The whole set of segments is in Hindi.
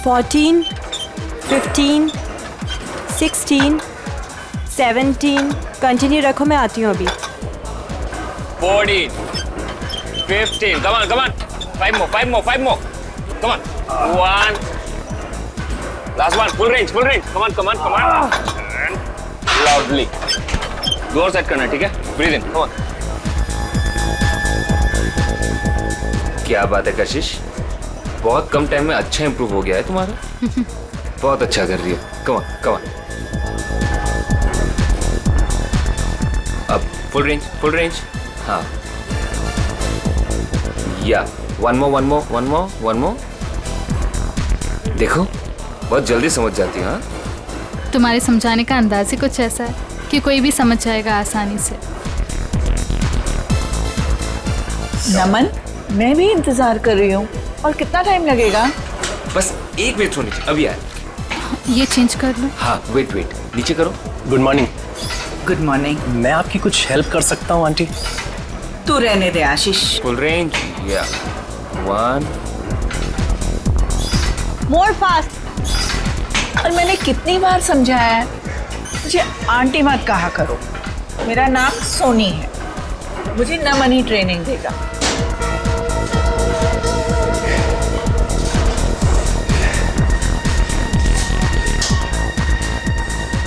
14, 15, 16, 17. कंटिन्यू रखो, मैं आती हूँ अभी. 14, 15. Come on, come on. 5 more. Come on. 1. Last one. Full range. Come on. And loudly. जोर सेट करना, ठीक है? Breathe in. Come on. क्या बात है कशिश, बहुत कम टाइम में अच्छा इंप्रूव हो गया है तुम्हारा. बहुत अच्छा कर रही हो. Come on. अब full range. हाँ. या one more. देखो बहुत जल्दी समझ जाती है. हाँ, तुम्हारे समझाने का अंदाज ही कुछ ऐसा है कि कोई भी समझ जाएगा आसानी से. नमन, मैं भी इंतजार कर रही हूँ. और कितना टाइम लगेगा? बस 1 मिनट होनी चाहिए. अभी आए. ये चेंज कर लो. हाँ, वेट नीचे करो. Good morning. Good morning. मैं आपकी कुछ हेल्प कर सकता हूँ आंटी? तू रहने दे आशीष. Full range. या 1. मोर फास्ट. और मैंने कितनी बार समझाया है, मुझे आंटी मत कहा करो. मेरा नाम सोनी है. मुझे नमन ही ट्रेनिंग देगा.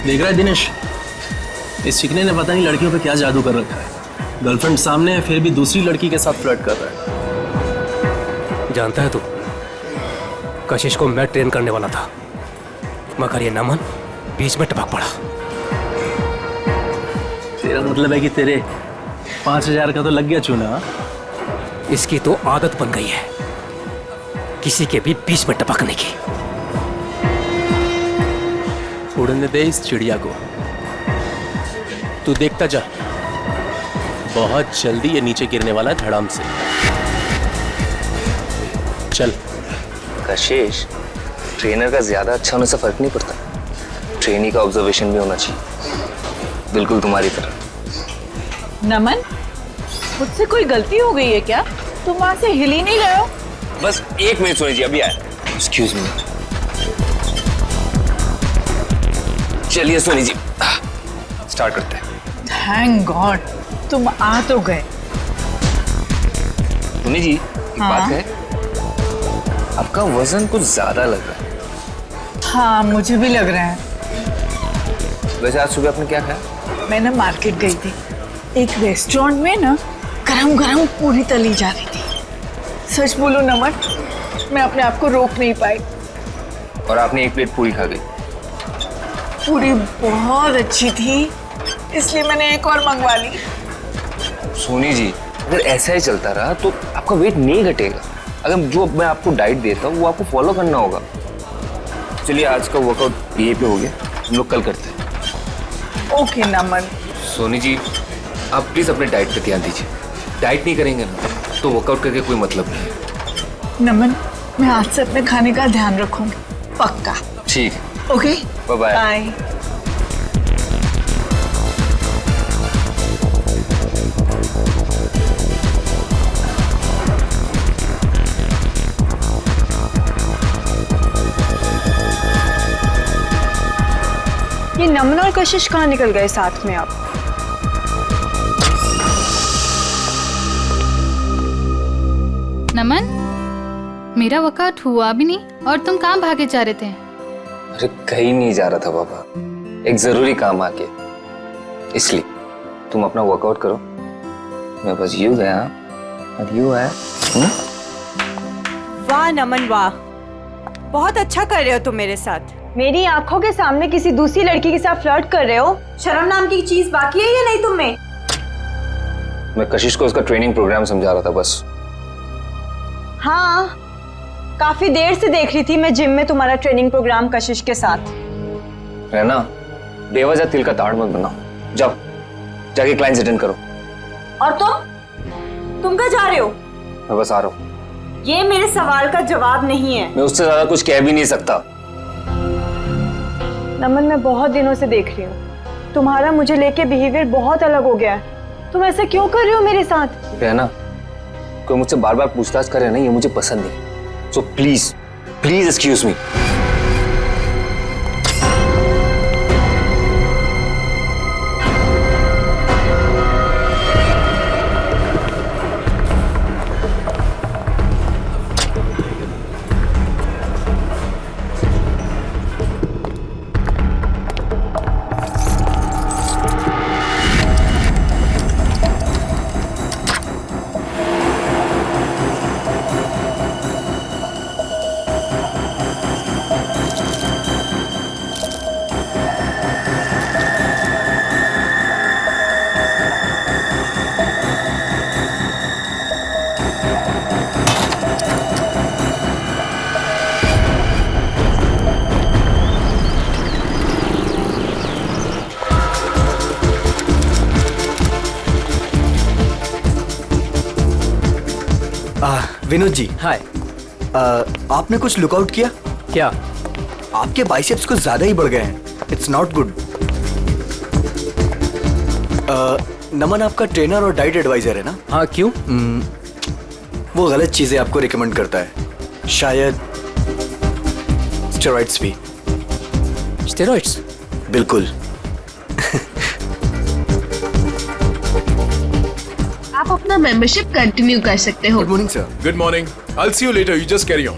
देख रहा है दिनेश, इस चिकने ने पता नहीं लड़कियों पे क्या जादू कर रखा है. गर्लफ्रेंड सामने है, फिर भी दूसरी लड़की के साथ फ्लर्ट कर रहा है. जानता है तू, कशिश को मैं ट्रेन करने वाला था, मगर ये नमन बीच में टपक पड़ा. तेरा मतलब है कि तेरे 5,000 का तो लग गया चूना. इसकी तो आदत बन गई है किसी के भी बीच में टपकने की. उड़ने दे इस चिड़िया को. तू देखता जा, बहुत जल्दी ये नीचे गिरने वाला है धड़ाम से. चल. कशिश, ट्रेनर का ज्यादा अच्छा होने से फर्क नहीं पड़ता. ट्रेनी का ऑब्जर्वेशन भी होना चाहिए, बिल्कुल तुम्हारी तरह. नमन, मुझसे कोई गलती हो गई है क्या? तुम वहां से हिल ही नहीं रहे हो. बस 1 मिनट सोनी जी, अभी आए. Excuse me. चलिए सोनी जी, स्टार्ट करते हैं. थैंक गॉड, तुम आ तो गए. सोनी जी, एक बात है, आपका वजन कुछ ज्यादा लग रहा है. हाँ, मुझे भी लग रहा है. वैसे आज सुबह आपने क्या खाया? मैं ना मार्केट गई थी. एक रेस्टोरेंट में ना गरम पूरी तली जा रही थी. सच बोलो नमन, मैं अपने आप को रोक नहीं पाई. और आपने 1 प्लेट पूरी खा गई. पूरी बहुत अच्छी थी, इसलिए मैंने एक और मंगवा ली. सोनी जी, अगर ऐसा ही चलता रहा तो आपका वेट नहीं घटेगा. अगर जो मैं आपको डाइट देता हूँ वो आपको फॉलो करना होगा. चलिए, आज का वर्कआउट यहीं पे हो गया, हम लोग कल करते हैं. ओके नमन. सोनी जी, आप प्लीज अपने डाइट पे ध्यान दीजिए. डाइट नहीं करेंगे ना तो वर्कआउट करके कोई मतलब नहीं है. नमन, मैं आज से अपने खाने का ध्यान रखूंगी, पक्का. ठीक. Okay, bye bye. बाय. ये नमन और कशिश कहाँ निकल गए साथ में? आप नमन, मेरा वर्कआउट हुआ भी नहीं और तुम कहाँ भागे जा रहे थे? अरे कहीं नहीं जा रहा था बाबा, एक जरूरी काम आ गया, इसलिए. तुम अपना वर्कआउट करो, मैं बस यूं गया और यूं आया. वाह नमन वाह, बहुत अच्छा कर रहे हो तुम मेरे साथ. मेरी आंखों के सामने किसी दूसरी लड़की के साथ फ्लर्ट कर रहे हो. शर्म नाम की चीज बाकी है या नहीं तुम में? मैं कशिश को उसका ट्रेनिंग प्रोग्राम समझा रहा था बस. हाँ, काफी देर से देख रही थी मैं जिम में तुम्हारा ट्रेनिंग प्रोग्राम कशिश के साथ. रहना, बेवजह तिल का ताड़ मत बनाओ. जाओ, जाके क्लाइंट्स अटेंड करो. और तुम कहाँ जा रहे हो? मैं बस आ रहा हूँ. ये मेरे सवाल का जवाब नहीं है. मैं उससे ज्यादा कुछ कह भी नहीं सकता. नमन, मैं बहुत दिनों से देख रही हूँ, तुम्हारा मुझे लेके बिहेवियर बहुत अलग हो गया है. तुम ऐसा क्यों कर रहे हो मेरे साथ? रहना, कोई मुझसे बार बार पूछताछ करे ना, ये मुझे पसंद नहीं. So please excuse me. Vinod ji, hi. आपने कुछ लुकआउट किया? क्या? आपके बाइसेप्स कुछ ज्यादा ही बढ़ गए हैं। It's not good. नमन आपका ट्रेनर और डाइट एडवाइजर है ना? हाँ, क्यों? वो गलत चीजें आपको रिकमेंड करता है, शायद स्टेरॉइड्स भी। स्टेरॉइड्स? बिल्कुल। आप अपना मेंबरशिप कंटिन्यू कर सकते हो। Good morning sir. Good morning. I'll see you later. You just carry on.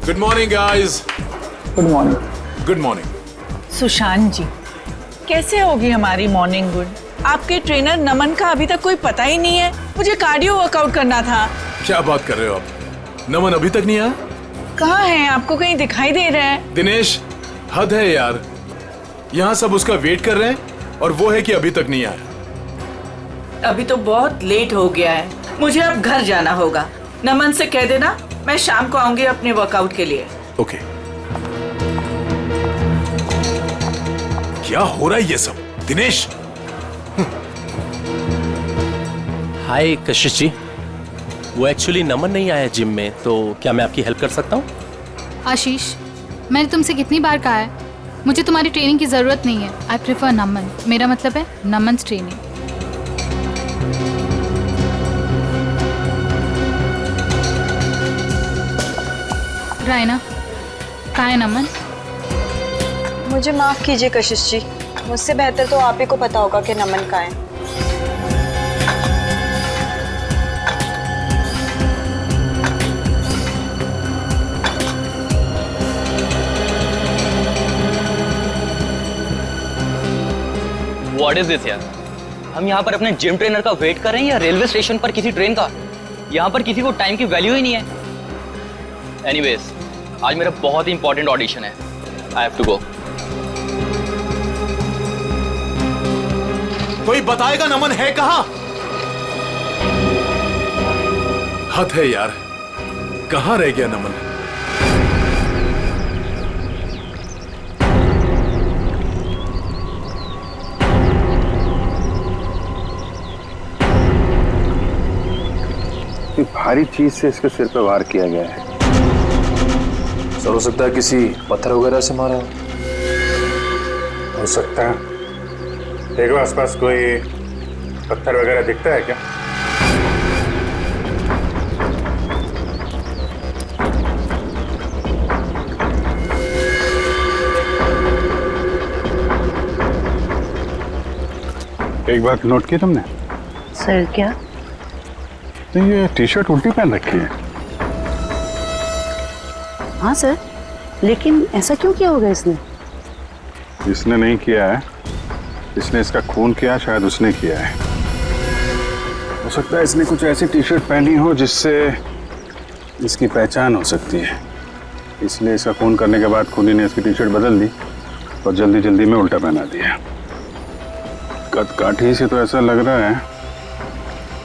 Good morning, guys. Good morning. Good morning. Sushant ji, कैसे होगी हमारी मॉर्निंग गुड? आपके ट्रेनर नमन का अभी तक कोई पता ही नहीं है। मुझे कार्डियो वर्कआउट करना था। क्या बात कर रहे हो आप? नमन अभी तक नहीं आया? कहाँ हैं? आपको कहीं दिखाई दे रहे हैं? दिनेश, हद है यार। यहाँ सब उसका वेट कर रहे हैं और वो है कि अभी तक नहीं आया। अभी तो बहुत लेट हो गया है, मुझे अब घर जाना होगा। नमन से कह देना मैं शाम को आऊंगी अपने वर्कआउट के लिए। ओके। क्या हो रहा है ये सब? दिनेश, हाय कशिश जी, वो एक्चुअली नमन नहीं आया जिम में, तो क्या मैं आपकी हेल्प कर सकता हूँ? आशीष, मैंने तुमसे कितनी बार कहा है मुझे तुम्हारी ट्रेनिंग की ज़रूरत नहीं है। आई प्रेफर नमन। मेरा मतलब है नमन्स ट्रेनिंग। रायना, कहाँ है नमन? मुझे माफ कीजिए कशिश जी, मुझसे बेहतर तो आप ही को पता होगा कि नमन कहाँ है। व्हाट इज दिस यार? हम यहाँ पर अपने जिम ट्रेनर का वेट कर रहे हैं या रेलवे स्टेशन पर किसी ट्रेन का? यहाँ पर किसी को टाइम की वैल्यू ही नहीं है। एनीवेज, आज मेरा बहुत ही इंपॉर्टेंट ऑडिशन है। I have to go. कोई बताएगा नमन है कहाँ? हद है यार, कहाँ रह गया नमन? भारी चीज से इसके सिर पे वार किया गया है। सर, हो सकता है किसी पत्थर वगैरह से मारा हो सकता है। देखो आसपास कोई पत्थर वगैरह दिखता है क्या? एक बात नोट की तुमने? सर क्या? तो ये टी शर्ट उल्टी पहन रखी है। हाँ सर, लेकिन ऐसा क्यों किया होगा इसने? इसने नहीं किया है, इसने इसका खून किया, शायद उसने किया है। हो सकता है इसने कुछ ऐसी टी शर्ट पहनी हो जिससे इसकी पहचान हो सकती है, इसलिए इसका खून करने के बाद खूनी ने इसकी टी शर्ट बदल दी और जल्दी जल्दी में उल्टा पहना दिया। कद काठी से तो ऐसा लग रहा है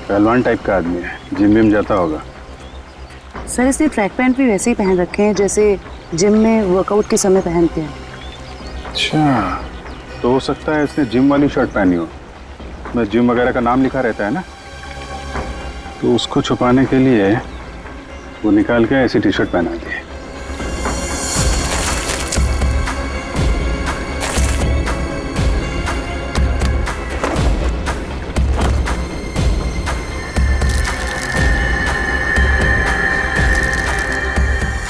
पहलवान टाइप का आदमी है, जिम विम जाता होगा। सर, इसने ट्रैक पैंट भी वैसे ही पहन रखे हैं जैसे जिम में वर्कआउट के समय पहनते हैं। अच्छा, तो हो सकता है इसने जिम वाली शर्ट पहनी हो, मैं जिम वगैरह का नाम लिखा रहता है ना, तो उसको छुपाने के लिए वो निकाल के ऐसी टी शर्ट पहना दी।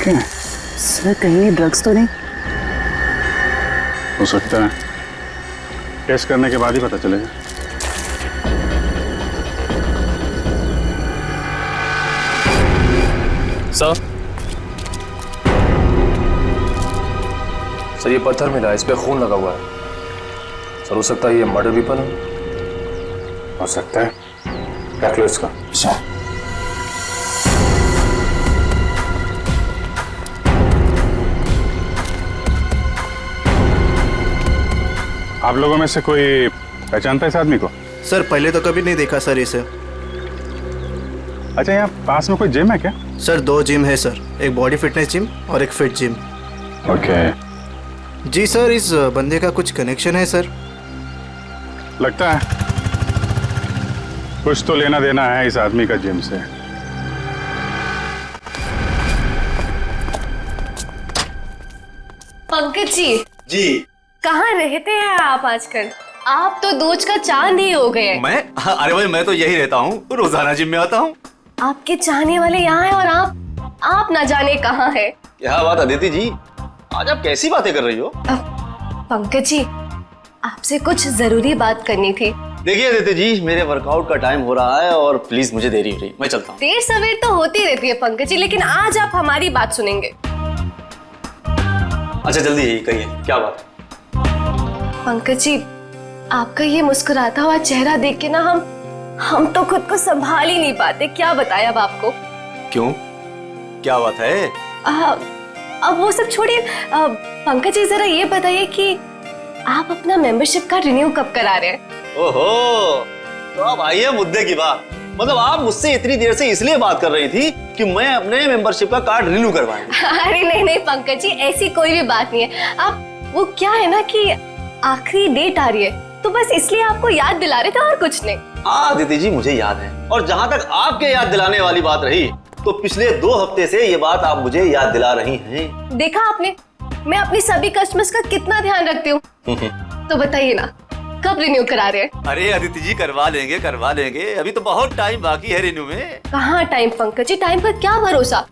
क्या? सर, कहीं ड्रग्स तो नहीं? हो सकता है, टेस्ट करने के बाद ही पता चलेगा। सर, ये पत्थर मिला है, इस पे खून लगा हुआ है। सर, हो सकता है ये मर्डर वेपन हो सकता है। रख लो इसको। आप लोगों में से कोई पहचानता है इस आदमी को? सर, पहले तो कभी नहीं देखा सर इसे। अच्छा, यहाँ पास में कोई जिम है क्या? सर, 2 जिम है सर, एक बॉडी फिटनेस जिम और एक फिट जिम। ओके, जी सर, इस बंदे का कुछ कनेक्शन है सर। लगता है कुछ तो लेना देना है इस आदमी का जिम से। पंकज जी जी कहाँ रहते हैं आप आजकल? आप तो दूज का चांद ही हो गए। मैं? अरे भाई मैं तो यही रहता हूँ, रोजाना जिम में आता हूँ। आपके चाहने वाले यहाँ हैं और आप ना जाने कहाँ है। क्या बात अदिति जी, आज आप कैसी बातें कर रही हो? पंकज जी आपसे कुछ जरूरी बात करनी थी। देखिए अदिति जी, मेरे वर्कआउट का टाइम हो रहा है और प्लीज मुझे देरी हो रही, मैं चलता हूँ। देर सवेर तो होती रहती है पंकज जी, लेकिन आज आप हमारी बात सुनेंगे। अच्छा जल्दी यही कहिए, क्या बात? पंकज जी आपका ये मुस्कुराता हुआ चेहरा देख के ना हम तो खुद को संभाल ही नहीं पाते। क्या बताएं अब आपको। क्यों, क्या बात है? अब वो सब छोड़िए, पंकज जी जरा ये बताइए कि आप अपना मेंबरशिप का रिन्यू कब करा रहे हैं? ओहो, तो अब आई है मुद्दे की बात। मतलब आप मुझसे इतनी देर से इसलिए बात कर रही थी कि मैं अपने मेंबरशिप का कार्ड रिन्यू करवाऊंगा। अरे नहीं पंकज जी, ऐसी कोई भी बात नहीं है। आप वो क्या है ना कि आखिरी डेट आ रही है, तो बस इसलिए आपको याद दिला रहे थे और कुछ नहीं। हाँ दीदी जी मुझे याद है, और जहाँ तक आपके याद दिलाने वाली बात रही, तो पिछले 2 हफ्ते से ये बात आप मुझे याद दिला रही हैं। देखा आपने, मैं अपनी सभी कस्टमर्स का कितना ध्यान रखती हूँ। तो बताइए ना, कब रिन्यू करा रहे हैं? अरे अदिति जी करवा लेंगे, अभी तो बहुत टाइम बाकी है रिन्यू में। कहाँ टाइम पंकज जी, टाइम का क्या भरोसा।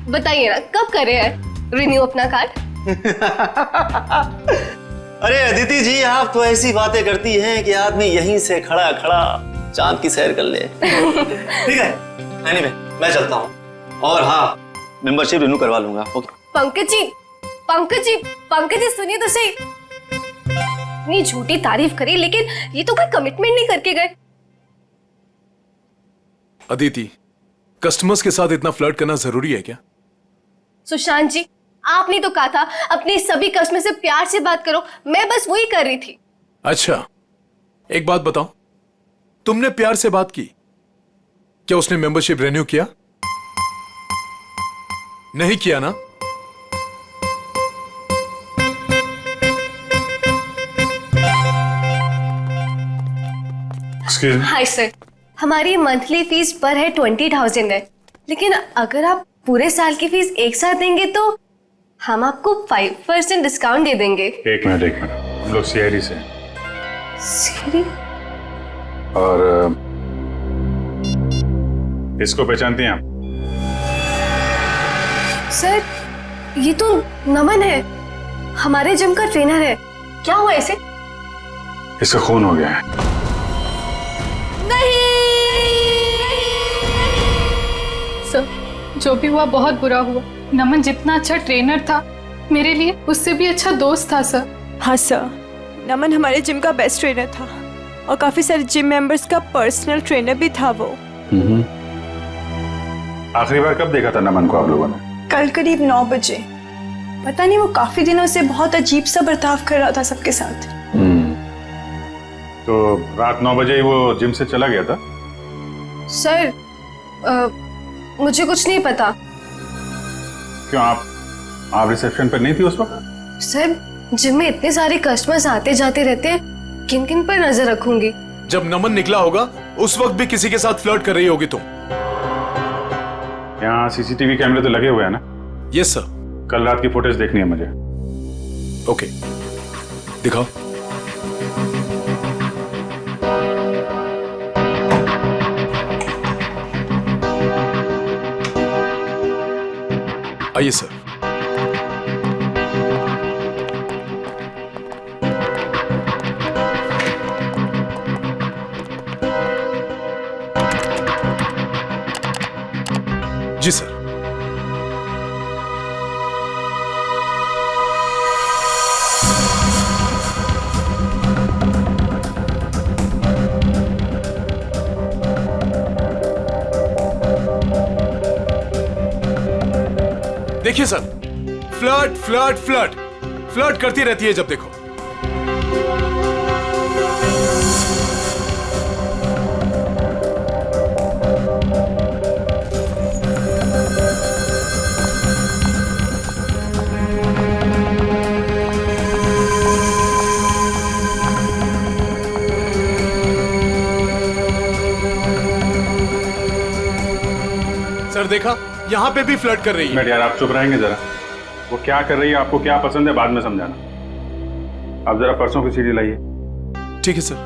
बताइए ना कब कर रहे हैं रिन्यू अपना कार्ड? अरे अदिति जी आप तो ऐसी बातें करती हैं कि आदमी यहीं से खड़ा खड़ा चांद की सैर कर ले। ठीक है, anyway, मैं चलता हूँ, और हाँ मेंबरशिप रिन्यू करवा लूंगा। ओके पंकज जी सुनिए तो सही। इतनी झूठी तारीफ करी, लेकिन ये तो कोई कमिटमेंट नहीं करके गए। अदिति, कस्टमर्स के साथ इतना फ्लर्ट करना जरूरी है क्या? सुशांत जी आपने तो कहा था अपने सभी कस्टमर से प्यार से बात करो, मैं बस वही कर रही थी। अच्छा, एक बात बताओ, तुमने प्यार से बात की, क्या उसने मेंबरशिप रिन्यू किया? नहीं किया ना? हाय सर, हमारी मंथली फीस पर है 20,000 है, लेकिन अगर आप पूरे साल की फीस एक साथ देंगे तो हम आपको 5% डिस्काउंट दे देंगे। एक मिनट, हम लोग सीआईडी से। सीआईडी? और इसको पहचानती हैं आप? सर ये तो नमन है, हमारे जिम का ट्रेनर है। क्या हुआ इसे? इसका खून हो गया है। सर जो भी हुआ बहुत बुरा हुआ। नमन जितना अच्छा ट्रेनर था, मेरे लिए उससे भी अच्छा दोस्त था सर। हाँ सर, नमन हमारे जिम का बेस्ट ट्रेनर था और काफी सारे जिम मेंबर्स का पर्सनल ट्रेनर भी था वो। आखिरी बार कब देखा था नमन को आप लोगों ने? कल करीब 9 बजे। पता नहीं, वो काफी दिनों से बहुत अजीब सा बर्ताव कर रहा था सबके साथ। तो रात 9 बजे ही वो जिम से चला गया था? सर मुझे कुछ नहीं पता। क्यों, आप रिसेप्शन पर नहीं थी उस वक्त? सर जिम में इतने सारे कस्टमर्स आते जाते रहते हैं, किन किन पर नजर रखूंगी। जब नमन निकला होगा उस वक्त भी किसी के साथ फ्लर्ट कर रही होगी तुम। यहाँ सीसीटीवी कैमरे तो लगे हुए हैं ना? Yes sir. कल रात की फुटेज देखनी है मुझे। ओके, दिखाओ। आइए सर। जी सर। देखिए sir, flirt flirt flirt flirt करती रहती है जब देखो। सर देखा, यहाँ पे भी फ्लर्ट कर रही है। यार आप चुप रहेंगे जरा। वो क्या कर रही है, आपको क्या पसंद है, बाद में समझाना। आप जरा परसों की सीडी लाइए। ठीक है सर।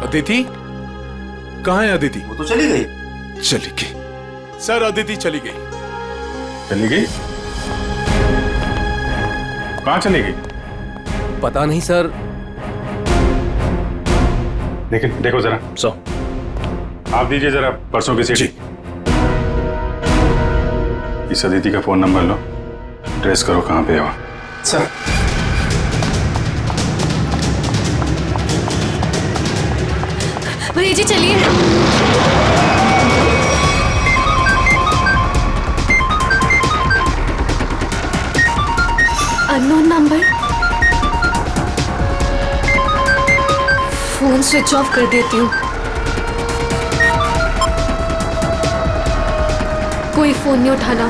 अदिति कहाँ है? अदिति वो तो चली गई। चली गई सर, अदिति चली गई। चली गई? कहाँ चली गई? पता नहीं सर। लेकिन देखो जरा। आप दीजिए जरा परसों की सीडी। इस अदिति का फोन नंबर लो, ट्रेस करो कहाँ पे है वो। सर भैया जी चलिए। Unknown number, phone switch off कर देती हूँ। कोई फोन नहीं उठाना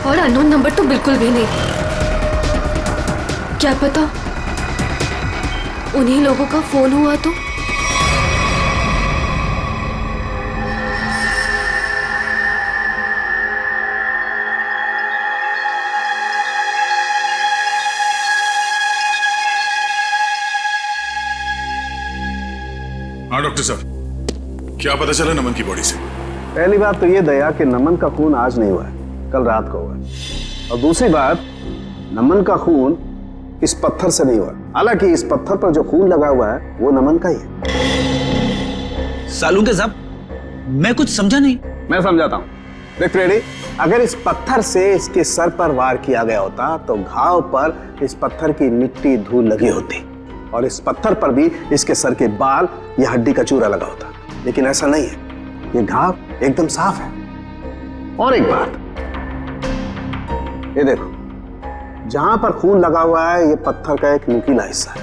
और अननोन नंबर तो बिल्कुल भी नहीं। क्या पता उन्हीं लोगों का फोन हुआ तो। हाँ डॉक्टर साहब, क्या पता चला नमन की बॉडी से? पहली बात तो ये दया कि नमन का खून आज नहीं हुआ है, कल रात को हुआ है। और दूसरी बात, नमन का खून इस पत्थर से नहीं हुआ। हालांकि इस पत्थर पर जो खून लगा हुआ है वो नमन का ही है। सालू के साहब, मैं कुछ समझा नहीं। मैं समझाता हूँ। देख रेडी, अगर इस पत्थर से इसके सर पर वार किया गया होता तो घाव पर इस पत्थर की मिट्टी धूल लगी होती और इस पत्थर पर भी इसके सर के बाल या हड्डी का चूरा लगा होता। लेकिन ऐसा नहीं है, ये घाव एकदम साफ है। और एक बात, ये देखो, जहां पर खून लगा हुआ है ये पत्थर का एक नुकीला हिस्सा है।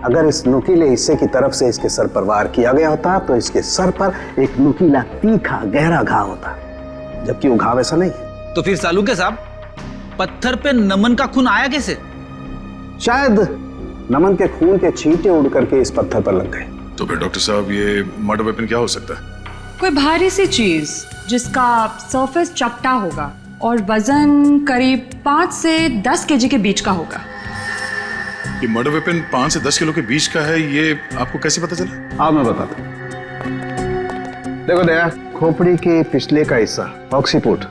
अगर इस नुकीले हिस्से की तरफ से इसके सर पर वार किया गया होता तो इसके सर पर एक नुकीला तीखा गहरा घाव होता, जबकि वो घाव ऐसा नहीं है। तो फिर सालू के साहब, पत्थर पे नमन का खून आया कैसे? शायद नमन के खून के छींटे उड़ करके इस पत्थर पर लग गए। तो फिर डॉक्टर साहब ये मर्डर वेपन क्या हो सकता है? कोई भारी सी चीज जिसका सरफेस चपटा होगा और वजन करीब 5 से 10 केजी के बीच का होगा। ये मर्डर वेपन 5 से 10 किलो के बीच का है, ये आपको कैसे पता चला? हाँ मैं बताता हूँ। देखो दया, खोपड़ी के पिछले का हिस्सा ऑक्सीपुट,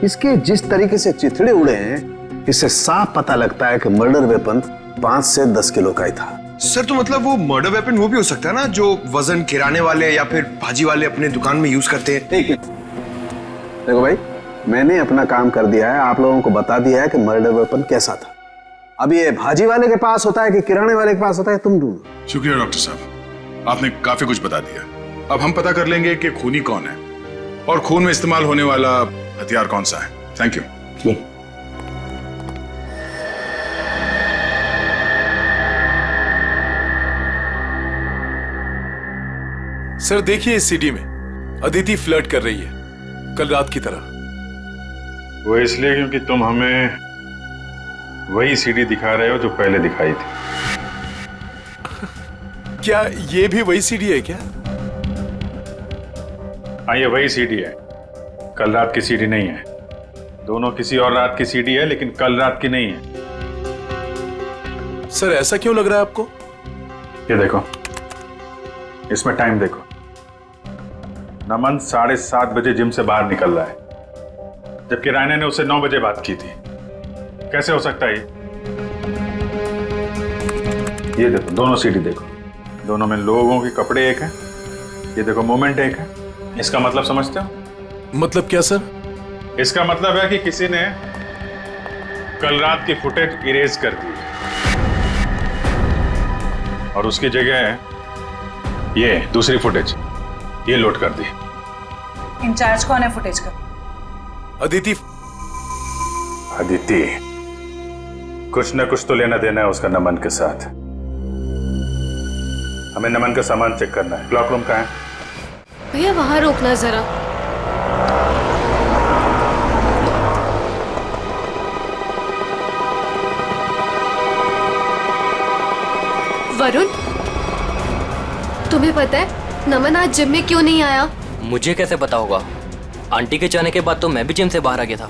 इसके जिस तरीके से चिथड़े उड़े हैं, इससे साफ पता लगता है कि मर्डर वेपन 5 से 10 किलो का ही था। सर तो मतलब वो मर्डर वेपन वो भी हो सकता है ना, जो वजन किराने वाले या फिर भाजी वाले अपने दुकान में यूज करते हैं। ठीक है, देखो भाई, मैंने अपना काम कर दिया है, आप लोगों को बता दिया है कि मर्डर वेपन कैसा था। अब ये भाजी वाले के पास होता है कि किराने वाले के पास होता है, तुम ढूंढो। शुक्रिया डॉक्टर साहब, आपने काफी कुछ बता दिया। अब हम पता कर लेंगे कि खूनी कौन है और खून में इस्तेमाल होने वाला हथियार कौन सा है। Thank you. सर देखिए, इस सीडी में अदिति फ्लर्ट कर रही है, कल रात की तरह। वो इसलिए क्योंकि तुम हमें वही सीडी दिखा रहे हो जो पहले दिखाई थी। क्या ये भी वही सीडी है क्या? हाँ, ये वही सीडी है, कल रात की सीडी नहीं है। दोनों किसी और रात की सीडी है, लेकिन कल रात की नहीं है। सर ऐसा क्यों लग रहा है आपको? ये देखो, इसमें टाइम देखो। नमन 7:30 बजे जिम से बाहर निकल रहा है, जबकि रायना ने उससे 9 बजे बात की थी। कैसे हो सकता है ये देखो, दोनों सीडी देखो, दोनों में लोगों के कपड़े एक हैं। ये देखो, मोमेंट एक है। इसका मतलब समझते हो? मतलब क्या सर? इसका मतलब है कि किसी ने कल रात की फुटेज इरेज कर दी और उसकी जगह ये दूसरी फुटेज ये लोड कर दी। इंचार्ज कौन है फुटेज का? अदिति। अदिति, कुछ न कुछ तो लेना देना है उसका नमन के साथ। हमें नमन का सामान चेक करना है। क्लॉक रूम कहाँ है? भैया वहां रोकना जरा। वरुण, तुम्हें पता है नमन आज जिम में क्यों नहीं आया? मुझे कैसे पता होगा? आंटी के जाने के बाद तो मैं भी जिम से बाहर आ गया था।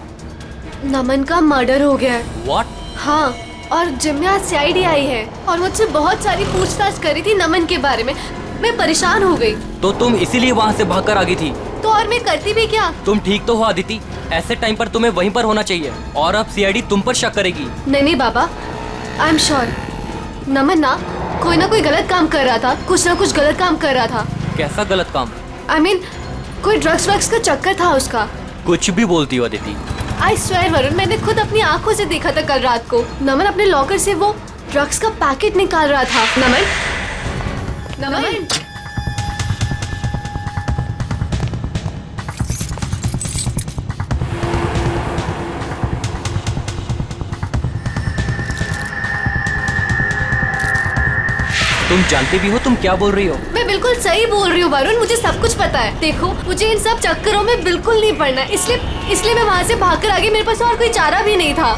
नमन का मर्डर हो गया है। What? हाँ, और जिम में आज CID आई है और मुझसे बहुत सारी पूछताछ करी थी नमन के बारे में। मैं परेशान हो गई। तो तुम इसीलिए वहाँ से भागकर आ गई थी? तो और मैं करती भी क्या? तुम ठीक तो हो आदिति, ऐसे टाइम पर तुम्हें वहीं पर होना चाहिए और अब CID तुम पर शक करेगी। नहीं बाबा, आई एम श्योर नमन ना कोई गलत काम कर रहा था, कुछ ना कुछ गलत काम कर रहा था। कैसा गलत काम? I mean, कोई ड्रग्स का चक्कर था उसका। कुछ भी बोलती हो अदिति। आई स्वेयर वरुण, मैंने खुद अपनी आंखों से देखा था कल रात को। नमन अपने लॉकर से वो ड्रग्स का पैकेट निकाल रहा था। नमन तुम जानती भी हो तुम क्या बोल रही हो? मैं बिल्कुल सही बोल रही हूँ वरुण, मुझे सब कुछ पता है। देखो, मुझे इन सब चक्करों में बिल्कुल नहीं पड़ना, इसलिए मैं वहाँ से भागकर आ गई। मेरे पास और कोई चारा भी नहीं था।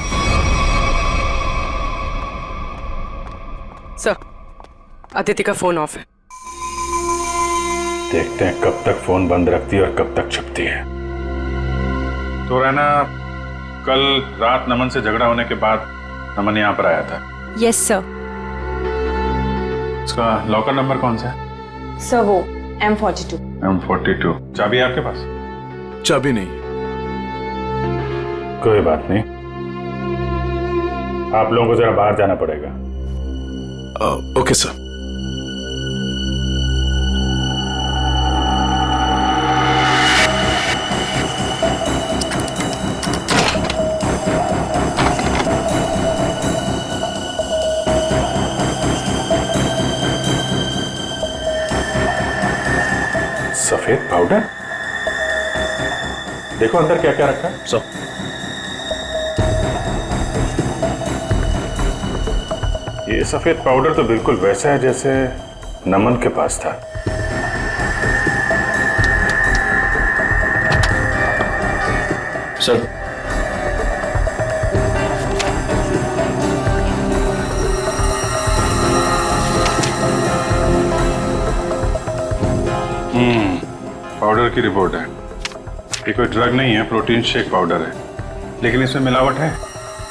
सर, अदिति का फोन ऑफ है। देखते हैं कब तक फोन बंद रखती है और कब तक छुपती है। तो रहना, कल रात नमन से झगड़ा होने के बाद नमन यहाँ पर आया था। Yes sir. उसका लॉकर नंबर कौन सा है? सर वो M42। M42। चाबी है आपके पास? चाबी नहीं। कोई बात नहीं, आप लोगों को जरा बाहर जाना पड़ेगा। Okay sir. सफेद पाउडर? देखो अंदर क्या क्या रखा है। ये सफेद पाउडर तो बिल्कुल वैसा है जैसे नमन के पास था। सर, पाउडर की रिपोर्ट है। ये कोई ड्रग नहीं है, प्रोटीन शेक पाउडर है, लेकिन इसमें मिलावट है।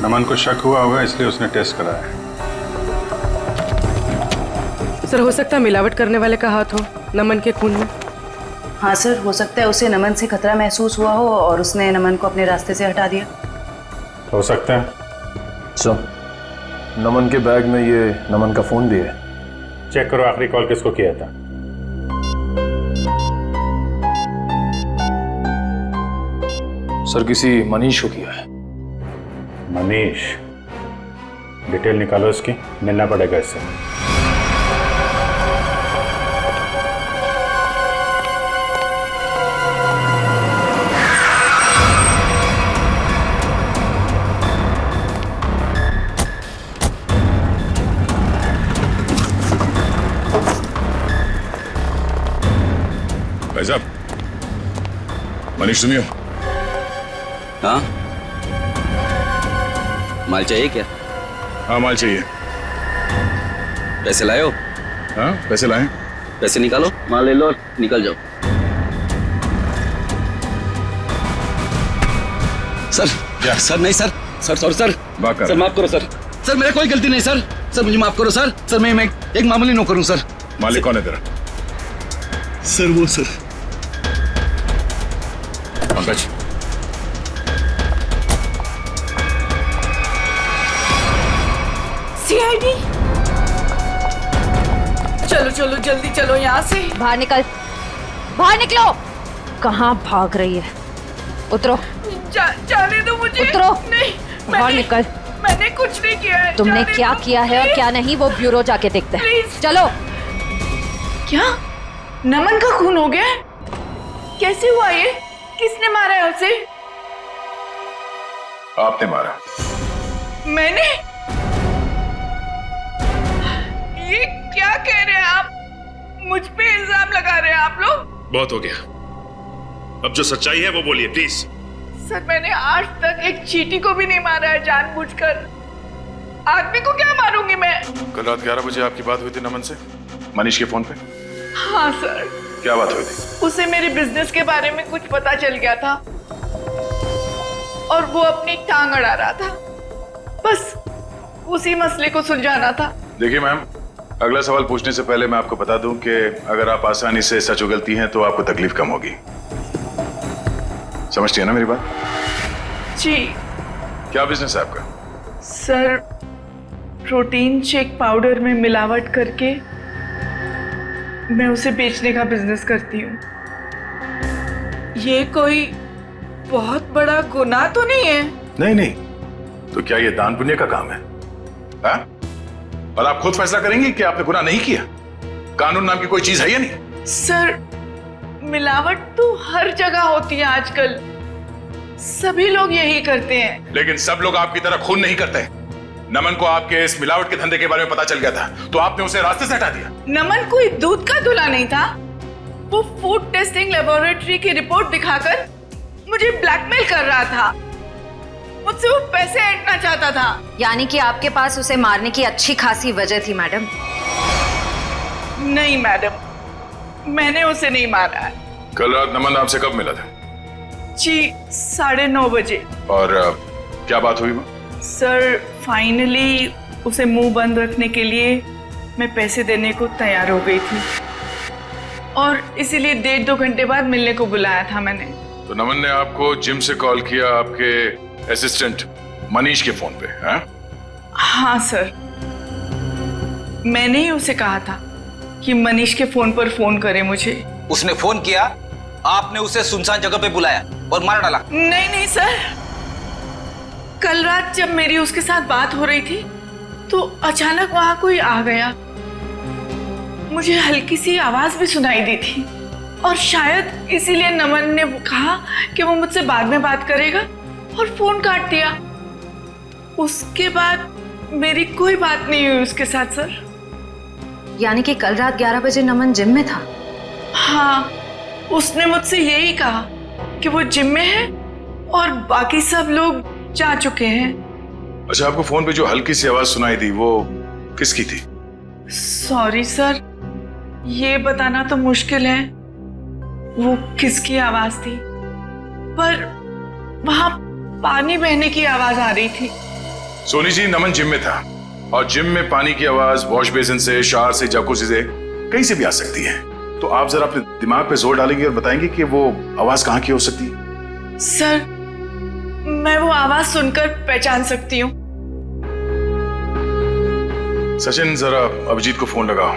नमन को शक हुआ होगा, इसलिए उसने टेस्ट कराया है। सर, हो सकता है मिलावट करने वाले का हाथ हो नमन के खून में। हाँ सर, हो सकता है उसे नमन से खतरा महसूस हुआ हो और उसने नमन को अपने रास्ते से हटा दिया। हो सकता है। सर, नमन के बैग में ये नमन का फोन भी है। चेक करो आखिरी कॉल किसको किया था। सर, किसी मनीष को किया है। मनीष? डिटेल निकालो इसकी, मिलना पड़ेगा इससे। भाई साहब, मनीष तुम ही हो? हाँ, माल चाहिए क्या? हाँ, माल चाहिए। पैसे लाए हो? हाँ, पैसे लाए। पैसे निकालो, माल ले लो और निकल जाओ। सर, सर नहीं सर, सॉरी सर, सर माफ करो सर, सर मेरा कोई गलती नहीं सर, सर मुझे माफ करो सर, सर मैं एक मामूली नौकर हूँ सर। मालिक कौन है तेरा? सर वो सर पंकज। CID, चलो जल्दी चलो यहाँ से। बाहर निकलो। कहाँ भाग रही है? उतरो। जाने दो मुझे। उतरो। नहीं, बाहर निकल। मैंने कुछ नहीं किया है। तुमने क्या किया है और क्या नहीं वो ब्यूरो जाके देखते हैं। चलो। क्या नमन का खून हो गया? कैसे हुआ ये? किसने मारा है उसे? आपने मारा। मैंने? ये क्या कह रहे हैं आप? मुझ पे इल्जाम लगा रहे हैं आप लोग? बहुत हो गया, अब जो सच्चाई है वो बोलिए प्लीज। सर, मैंने आज तक एक चींटी को भी नहीं मारा है जानबूझकर। आदमी को क्या मारूंगी मैं? कल रात 11 बजे आपकी बात हुई थी नमन से, मनीष के फोन पे? हाँ सर, क्या बात हुई थी? उसे मेरे बिजनेस के बारे में कुछ पता चल गया था और वो अपनी टांग अड़ा रहा था। बस उसी मसले को सुलझाना था। देखिए मैम, अगला सवाल पूछने से पहले मैं आपको बता दूं कि अगर आप आसानी से सच उगलती हैं तो आपको तकलीफ कम होगी। समझती है ना मेरी बात? जी। क्या बिजनेस है आपका? सर, प्रोटीन शेक पाउडर में मिलावट करके मैं उसे बेचने का बिजनेस करती हूँ। ये कोई बहुत बड़ा गुनाह तो नहीं है? नहीं नहीं, तो क्या ये दान पुण्य का काम है? हा? और आप खुद फैसला करेंगे कि आपने गुनाह नहीं किया? कानून नाम की कोई चीज है या नहीं? सर, मिलावट तो हर जगह होती है आजकल, सभी लोग यही करते हैं। लेकिन सब लोग आपकी तरह खून नहीं करते। नमन को आपके इस मिलावट के धंधे के बारे में पता चल गया था तो आपने उसे रास्ते से हटा दिया। नमन कोई दूध का दूल्हा नहीं था। वो फूड टेस्टिंग लेबोरेटरी की रिपोर्ट दिखाकर मुझे ब्लैकमेल कर रहा था। मुझसे वो पैसे ऐंठना चाहता था। यानी कि आपके पास उसे मारने की अच्छी खासी वजह थी मैडम? नहीं मैडम, मैंने उसे नहीं मारा है। कल रात नमन आपसे कब मिला था? जी 9:30 बजे। और क्या बात हुई? सर, फाइनली उसे मुंह बंद रखने के लिए मैं पैसे देने को तैयार हो गई थी और इसीलिए 1.5-2 घंटे बाद मिलने को बुलाया था मैंने। तो नमन ने आपको जिम से कॉल किया आपके असिस्टेंट मनीष के फोन पे? हाँ सर, मैंने ही उसे कहा था कि मनीष के फोन पर फोन करे मुझे। उसने फोन किया, आपने उसे सुनसान जगह पे बुलाया और मार डाला? नहीं नहीं सर, कल रात जब मेरी उसके साथ बात हो रही थी तो अचानक वहां कोई आ गया। मुझे हल्की सी आवाज भी सुनाई दी थी और शायद इसीलिए नमन ने कहा कि वो मुझसे बाद में बात करेगा और फोन काट दिया। उसके बाद मेरी कोई बात नहीं हुई उसके साथ सर। यानी कि कल रात 11 बजे नमन जिम में था? हाँ, उसने मुझसे यही कहा कि वो जिम में है और बाकी सब लोग जा चुके हैं। अच्छा, आपको फोन पे जो हल्की सी आवाज सुनाई दी वो किसकी थी? सॉरी सर, ये बताना तो मुश्किल है वो किसकी आवाज थी, पर वहां पानी बहने की आवाज आ रही थी। सोनी जी, नमन जिम में था और जिम में पानी की आवाज वॉश बेसिन से, शावर से, जकूज़ी से, कहीं से भी आ सकती है। तो आप जरा अपने दिमाग पे जोर डालेंगे और बताएंगे कि वो आवाज कहाँ की हो सकती है? सर, मैं वो आवाज सुनकर पहचान सकती हूँ। सचिन, जरा अभिजीत को फोन लगाओ,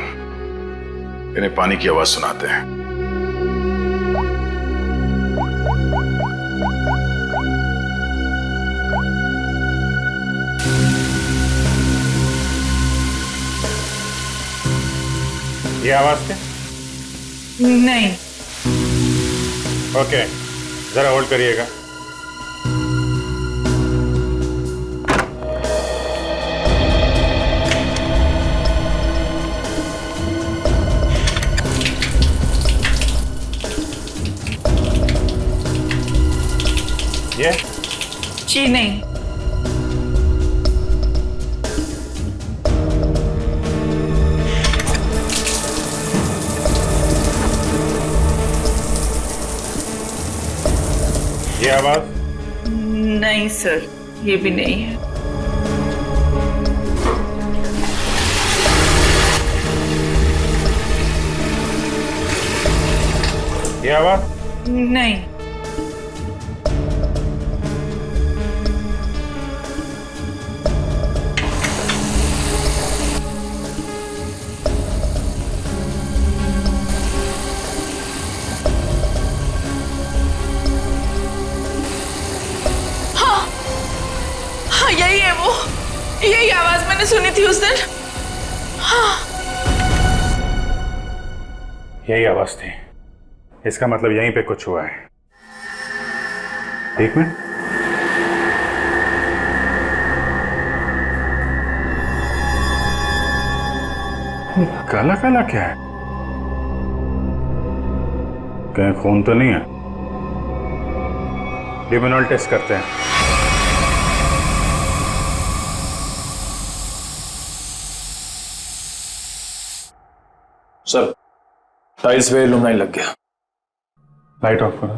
इन्हें पानी की आवाज सुनाते हैं। ये आवाज क्या? नहीं। ओके, जरा होल्ड करिएगा। ये? जी नहीं। ये आवाज? नहीं सर, ये भी नहीं है। ये आवाज? नहीं। यही है वो, यही आवाज मैंने सुनी थी उस दिन। हाँ, यही आवाज थी। इसका मतलब यहीं पे कुछ हुआ है। एक मिनट। काला काला क्या है? कहीं खून तो नहीं है? लिमिनल टेस्ट करते हैं। सर, टाइल्स पे लुमनाइन लग गया। लाइट ऑफ करो।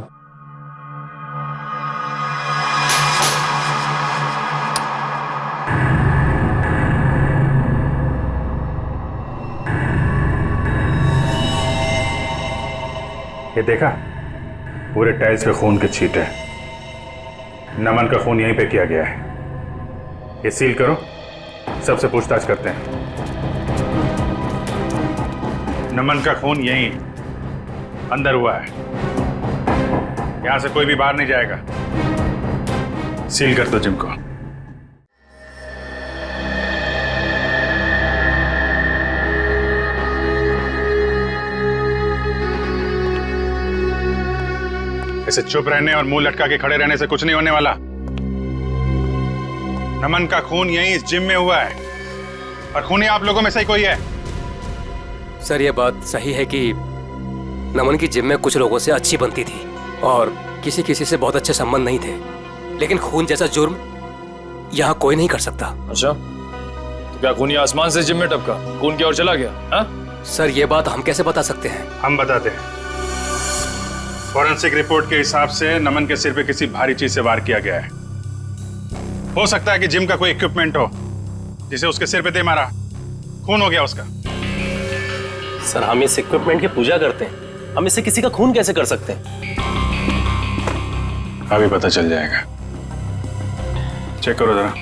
ये देखा, पूरे टाइल्स पे खून के छींटे हैं। नमन का खून यहीं पे किया गया है। ये सील करो, सबसे पूछताछ करते हैं। नमन का खून यहीं अंदर हुआ है, यहां से कोई भी बाहर नहीं जाएगा। सील कर दो जिम को। ऐसे चुप रहने और मुंह लटका के खड़े रहने से कुछ नहीं होने वाला। नमन का खून यहीं इस जिम में हुआ है और खूनी आप लोगों में से ही कोई है। सर ये बात सही है कि नमन की जिम में कुछ लोगों से अच्छी बनती थी और किसी किसी से बहुत अच्छे संबंध नहीं थे, लेकिन खून जैसा जुर्म यहाँ कोई नहीं कर सकता। अच्छा, तो क्या खूनी आसमान से जिम में टपका, खून की ओर चला गया? हा? सर ये बात हम कैसे बता सकते हैं? हम बताते हैं। फॉरेंसिक रिपोर्ट के हिसाब से नमन के सिर पे किसी भारी चीज से वार किया गया है। हो सकता है कि जिम का कोई इक्विपमेंट हो जिसे उसके सिर पे दे मारा, खून हो गया उसका। सर हम इस इक्विपमेंट की पूजा करते हैं, हम इससे किसी का खून कैसे कर सकते हैं? अभी पता चल जाएगा। चेक करो जरा।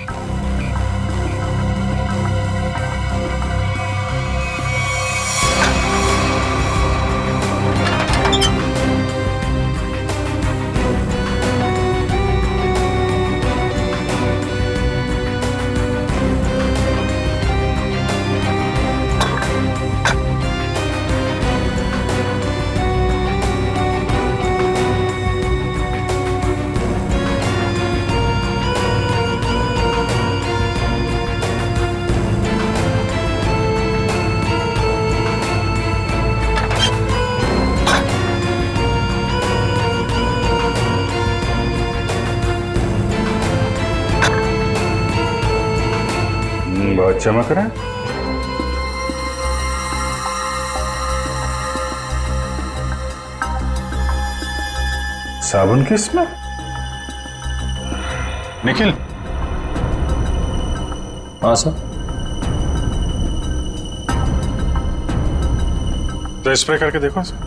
बहुत चमक रहा है। साबुन की स्मेल। निखिल। हाँ सर। तो स्प्रे करके देखो सर।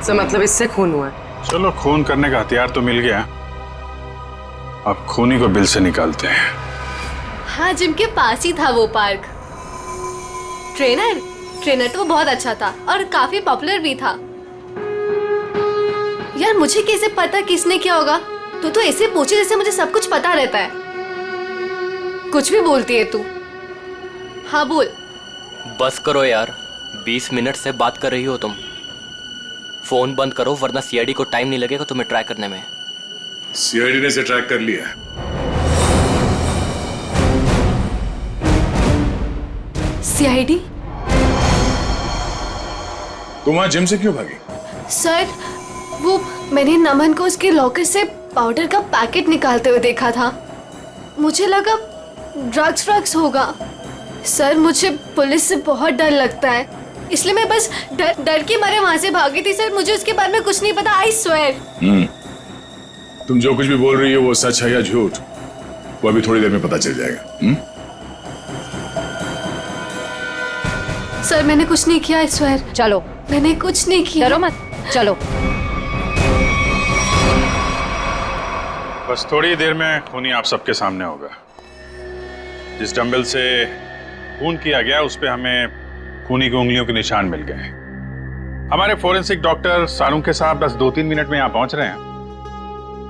सर मतलब इससे खून हुआ है? चलो खून करने का हथियार तो मिल गया, अब खूनी को बिल से निकालते हैं। हाँ जिम के पास ही था वो पार्क। ट्रेनर तो बहुत अच्छा था और काफी पॉपुलर भी था। यार मुझे कैसे पता किसने क्या होगा? तू तो ऐसे पूछे जैसे मुझे सब कुछ पता रहता है। कुछ भी बोलती है तू। हाँ बोल। बस करो यार, 20 मिनट से बात कर रही हो तुम। फोन बंद करो वरना सीआईडी को टाइम नहीं लगेगा तुम्हें ट्रैक करने में। सीआईडी ने इसे ट्रैक कर लिया। सीआईडी? तुम वहां जिम से क्यों भागी? सर वो मैंने नमन को उसके लॉकर से पाउडर का पैकेट निकालते हुए देखा था। मुझे लगा ड्रग्स होगा। सर मुझे पुलिस से बहुत डर लगता है, इसलिए मैं बस डर के मारे वहां से भागी थी। सर मुझे उसके बारे में कुछ नहीं पता, आई स्वेयर। तुम जो कुछ भी बोल रही हो वो सच है या झूठ, वो अभी थोड़ी देर में पता चल जाएगा। सर मैंने कुछ नहीं किया, आई स्वेयर। चलो। मैंने कुछ नहीं किया। डरो मत, चलो। बस थोड़ी देर में खूनी आप सबके सामने होगा। जिस डंबल से खून किया गया उस पे हमें खूनी की उंगलियों के निशान मिल गए। हमारे फोरेंसिक डॉक्टर सारुंग के साथ बस 2-3 मिनट में यहाँ पहुंच रहे हैं।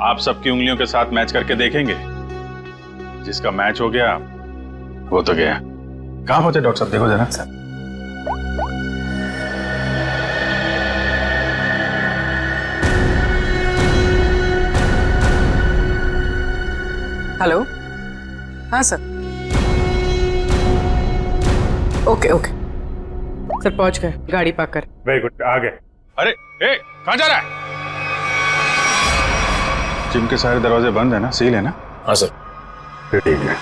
आप सबकी उंगलियों के साथ मैच करके देखेंगे, जिसका मैच हो गया वो तो गया। कहाँ पहुंचे डॉक्टर साहब, देखो जरा। Sir hello. हाँ सर। ओके। सर पहुंच गए, गाड़ी पार्क कर। वेरी गुड, आ गए। अरे ए, कहाँ जा रहा है? जिम के सारे दरवाजे बंद है ना, सील है ना? हाँ सर। फिर ठीक है।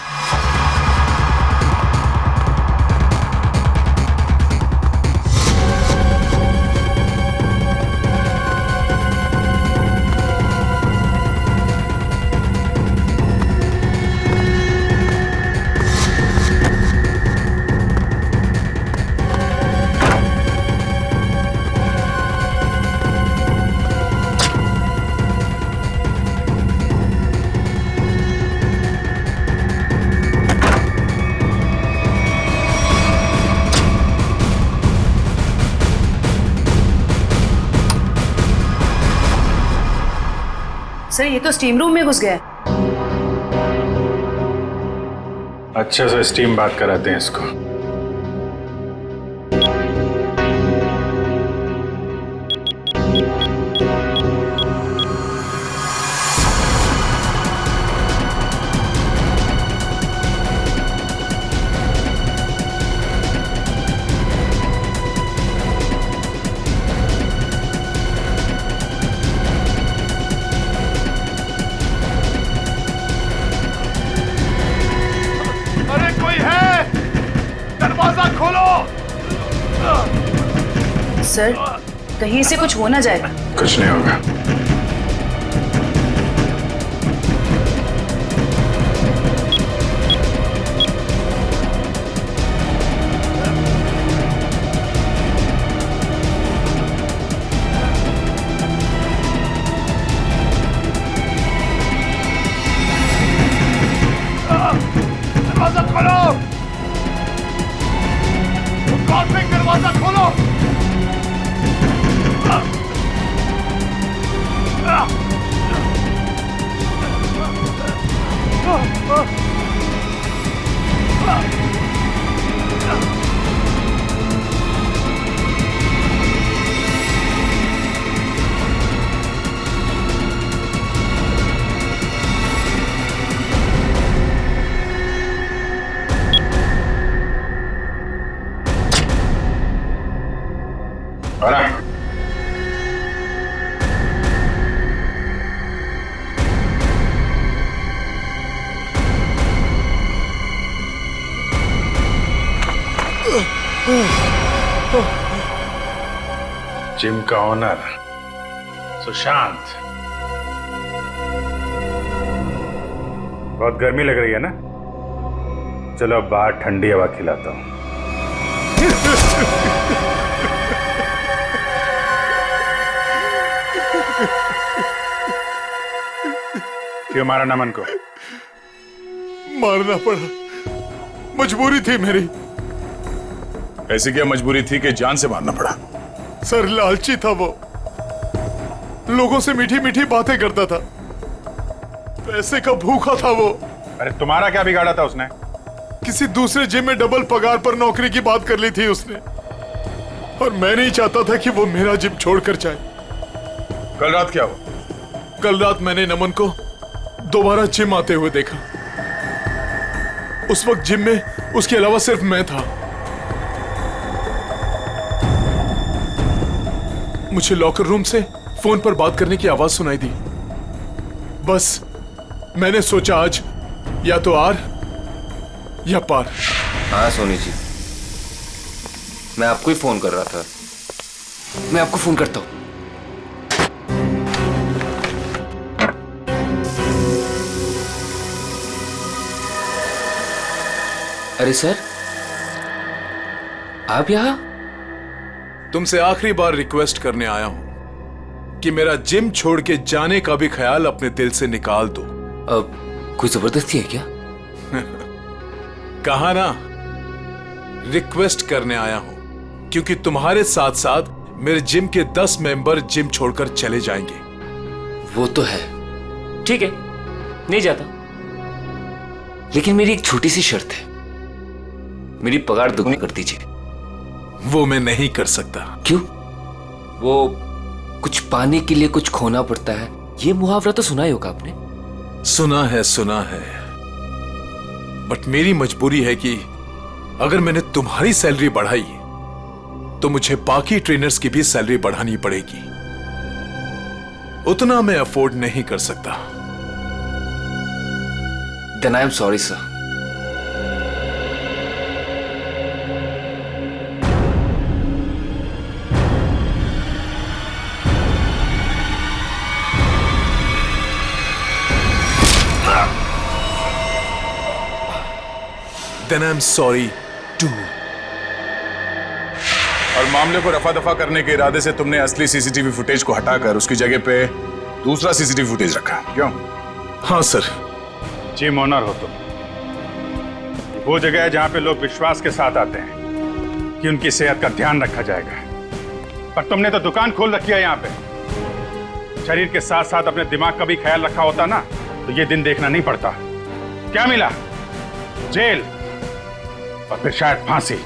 सर ये तो स्टीम रूम में घुस गया। अच्छे से स्टीम बात कराते हैं इसको। सर कहीं से कुछ हो ना जाए। कुछ नहीं होगा। दरवाजा खोलो, दरवाजा खोलो। जिम का ओनर सुशांत, बहुत गर्मी लग रही है ना? चलो अब बाहर ठंडी हवा खिलाता हूं। क्यों मारा नमन को? मारना पड़ा, मजबूरी थी मेरी। ऐसी क्या मजबूरी थी कि जान से मारना पड़ा? सर लालची था वो, लोगों से मीठी मीठी बातें करता था, पैसे का भूखा था वो। अरे तुम्हारा क्या बिगाड़ा था उसने? किसी दूसरे जिम में डबल पगार पर नौकरी की बात कर ली थी उसने, और मैं नहीं चाहता था कि वो मेरा जिम छोड़कर जाए। कल रात क्या हुआ? कल रात मैंने नमन को दोबारा जिम आते हुए देखा। उस वक्त जिम में उसके अलावा सिर्फ मैं था। मुझे लॉकर रूम से फोन पर बात करने की आवाज सुनाई दी। बस मैंने सोचा आज या तो आर या पार। हाँ सोनी जी, मैं आपको ही फोन कर रहा था। मैं आपको फोन करता हूं। अरे सर, आप यहां? तुमसे आखिरी बार रिक्वेस्ट करने आया हूं कि मेरा जिम छोड़ के जाने का भी ख्याल अपने दिल से निकाल दो। अब कोई जबरदस्ती है क्या? कहा ना, रिक्वेस्ट करने आया हूं, क्योंकि तुम्हारे साथ साथ मेरे जिम के 10 मेंबर जिम छोड़कर चले जाएंगे। वो तो है, ठीक है, नहीं जाता, लेकिन मेरी एक छोटी सी शर्त है। मेरी पगार दुगनी कर दीजिए। वो मैं नहीं कर सकता। क्यों? वो कुछ पाने के लिए कुछ खोना पड़ता है, ये मुहावरा तो सुना ही होगा आपने। सुना है, बट मेरी मजबूरी है कि अगर मैंने तुम्हारी सैलरी बढ़ाई तो मुझे बाकी ट्रेनर्स की भी सैलरी बढ़ानी पड़ेगी। उतना मैं अफोर्ड नहीं कर सकता। Then I am sorry sir. Then I'm sorry too. और मामले को रफा दफा करने के इरादे से तुमने असली सीसीटीवी फुटेज को हटाकर उसकी जगह पे दूसरा सीसीटीवी फुटेज रखा, क्यों? हाँ सर। जिम ओनर हो तुम। वो जगह है जहां पे लोग विश्वास के साथ आते हैं कि उनकी सेहत का ध्यान रखा जाएगा, पर तुमने तो दुकान खोल रखी है यहाँ पे। शरीर के साथ साथ अपने दिमाग का भी ख्याल रखा होता ना तो ये दिन देखना नहीं पड़ता। क्या मिला? जेल और फिर शायद फांसी।